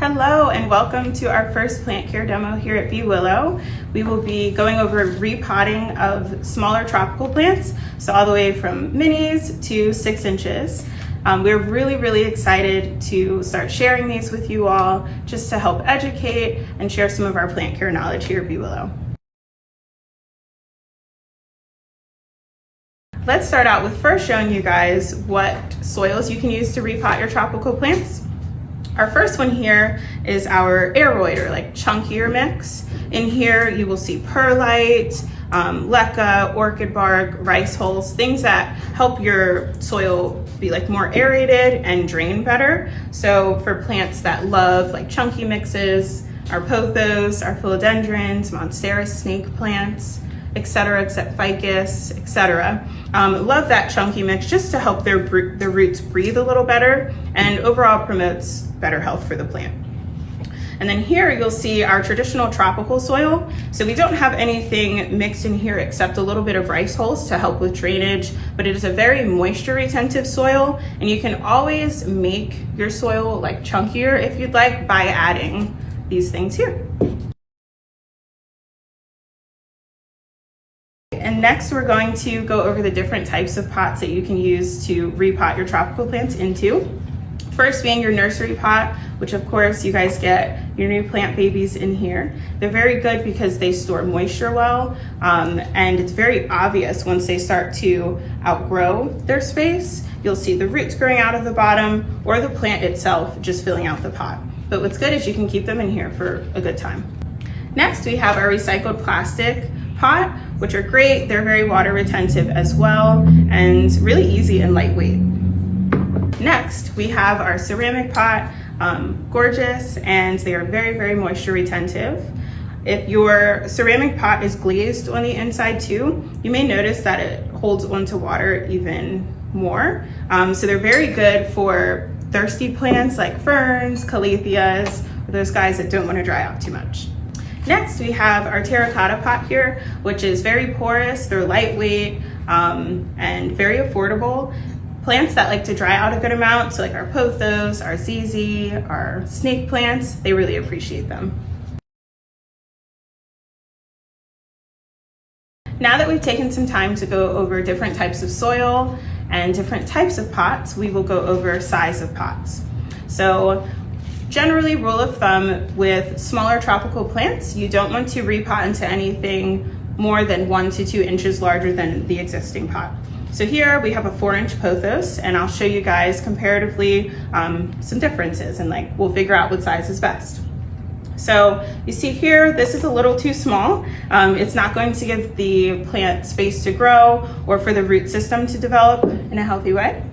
Hello and welcome to our first plant care demo here at B.Willow. We will be going over repotting of smaller tropical plants, so all the way from minis to 6 inches. We're really excited to start sharing these with you all just to help educate and share some of our plant care knowledge here at B.Willow. Let's start out with first showing you guys what soils you can use to repot your tropical plants. Our first one here is our aeroid, or like chunkier mix. In here you will see perlite, leca, orchid bark, rice hulls, things that help your soil be like more aerated and drain better. So for plants that love like chunky mixes, our pothos, our philodendrons, monstera snake plants, etc., except ficus, etc. Love that chunky mix just to help their roots breathe a little better and overall promotes better health for the plant. And then here you'll see our traditional tropical soil. So we don't have anything mixed in here except a little bit of rice hulls to help with drainage, but it is a very moisture retentive soil, and you can always make your soil like chunkier if you'd like by adding these things here. And next we're going to go over the different types of pots that you can use to repot your tropical plants into. First being your nursery pot, which of course you guys get your new plant babies in here. They're very good because they store moisture well, and it's very obvious once they start to outgrow their space. You'll see the roots growing out of the bottom or the plant itself just filling out the pot. But what's good is you can keep them in here for a good time. Next we have our recycled plastic pot, which are great. They're very water retentive as well and really easy and lightweight. Next, we have our ceramic pot, gorgeous, and they are very moisture retentive. If your ceramic pot is glazed on the inside too, you may notice that it holds onto water even more. So they're very good for thirsty plants like ferns, caletheas, or those guys that don't want to dry out too much. Next, we have our terracotta pot here, which is very porous, they're lightweight, and very affordable. Plants that like to dry out a good amount, so like our pothos, our ZZ, our snake plants, they really appreciate them. Now that we've taken some time to go over different types of soil and different types of pots, we will go over size of pots. So generally, rule of thumb with smaller tropical plants, you don't want to repot into anything more than 1 to 2 inches larger than the existing pot. So here we have a 4-inch pothos, and I'll show you guys comparatively some differences, and like we'll figure out what size is best. So you see here, this is a little too small. It's not going to give the plant space to grow or for the root system to develop in a healthy way.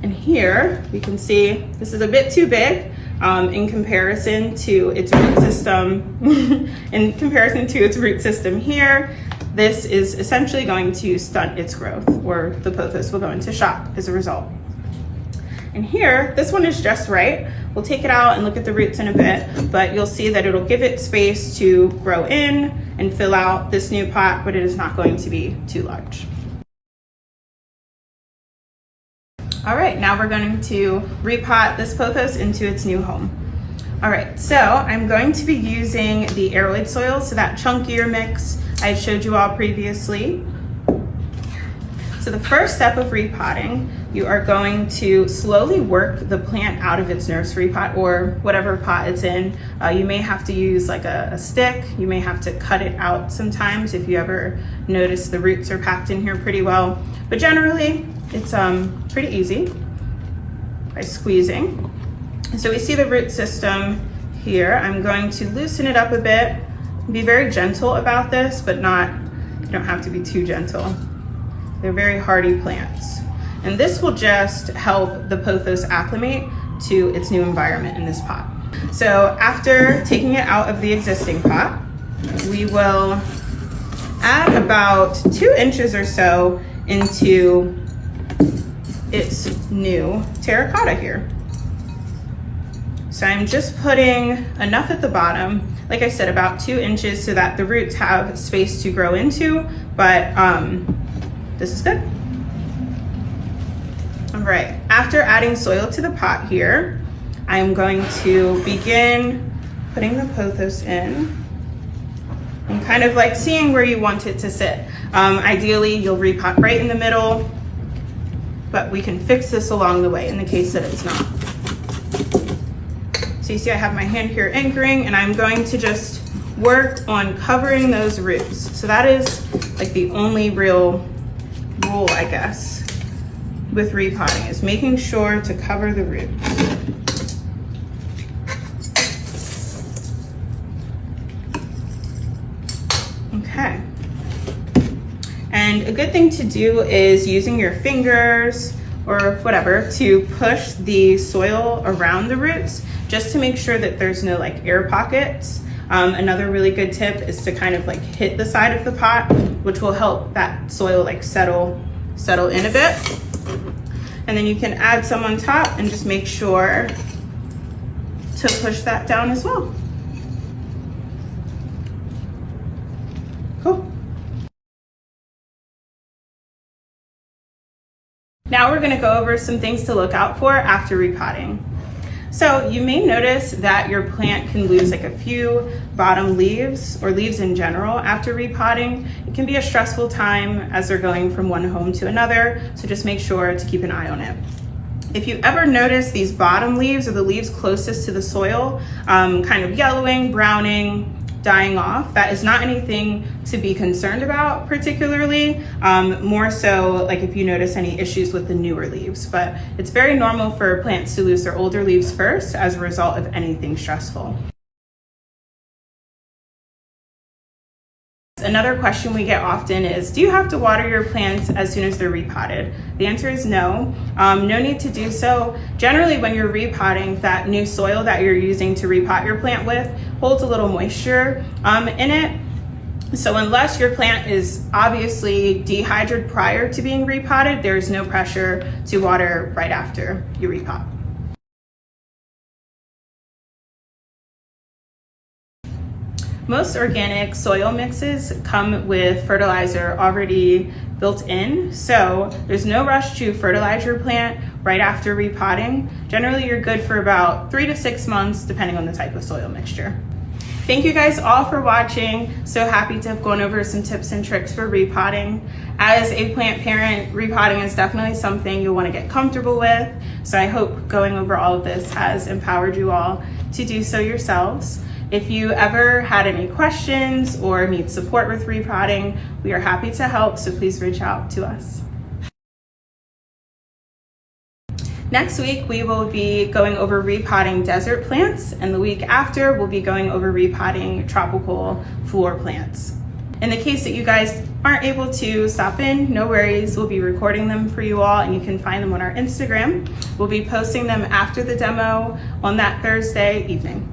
And here you can see this is a bit too big in comparison to its root system. Here, this is essentially going to stunt its growth, or the pothos will go into shock as a result. And here, this one is just right. We'll take it out and look at the roots in a bit, but you'll see that it'll give it space to grow in and fill out this new pot, but it is not going to be too large. All right, now we're going to repot this pothos into its new home. All right, so I'm going to be using the aeroid soil, so that chunkier mix I showed you all previously. So the first step of repotting, you are going to slowly work the plant out of its nursery pot or whatever pot it's in. You may have to use like a stick. You may have to cut it out sometimes if you ever notice the roots are packed in here pretty well. But generally, it's pretty easy by squeezing. So we see the root system here. I'm going to loosen it up a bit. Be very gentle about this, but you don't have to be too gentle. They're very hardy plants. And this will just help the pothos acclimate to its new environment in this pot. So after taking it out of the existing pot, we will add about 2 inches or so into its new terracotta here. So I'm just putting enough at the bottom, like I said, about 2 inches so that the roots have space to grow into, but this is good. All right, after adding soil to the pot here, I'm going to begin putting the pothos in and kind of like seeing where you want it to sit. Ideally, you'll repot right in the middle, but we can fix this along the way in the case that it's not. So you see I have my hand here anchoring, and I'm going to just work on covering those roots. So that is like the only real rule, I guess, with repotting, is making sure to cover the roots. Okay. And a good thing to do is using your fingers or whatever to push the soil around the roots, just to make sure that there's no like air pockets. Another really good tip is to kind of like hit the side of the pot, which will help that soil like settle in a bit. And then you can add some on top and just make sure to push that down as well. Cool. Now we're gonna go over some things to look out for after repotting. So you may notice that your plant can lose like a few bottom leaves or leaves in general after repotting. It can be a stressful time as they're going from one home to another, so just make sure to keep an eye on it. If you ever notice these bottom leaves or the leaves closest to the soil kind of yellowing, browning, dying off, that is not anything to be concerned about particularly. More so like if you notice any issues with the newer leaves, but it's very normal for plants to lose their older leaves first as a result of anything stressful. Another question we get often is, do you have to water your plants as soon as they're repotted? The answer is no. No need to do so. Generally, when you're repotting, that new soil that you're using to repot your plant with holds a little moisture in it. So unless your plant is obviously dehydrated prior to being repotted, there's no pressure to water right after you repot. Most organic soil mixes come with fertilizer already built in, so there's no rush to fertilize your plant right after repotting. Generally, you're good for about 3 to 6 months, depending on the type of soil mixture. Thank you guys all for watching. So happy to have gone over some tips and tricks for repotting. As a plant parent, repotting is definitely something you'll want to get comfortable with. So I hope going over all of this has empowered you all to do so yourselves. If you ever had any questions or need support with repotting, we are happy to help, so please reach out to us. Next week, we will be going over repotting desert plants, and the week after, we'll be going over repotting tropical floor plants. In the case that you guys aren't able to stop in, no worries. We'll be recording them for you all, and you can find them on our Instagram. We'll be posting them after the demo on that Thursday evening.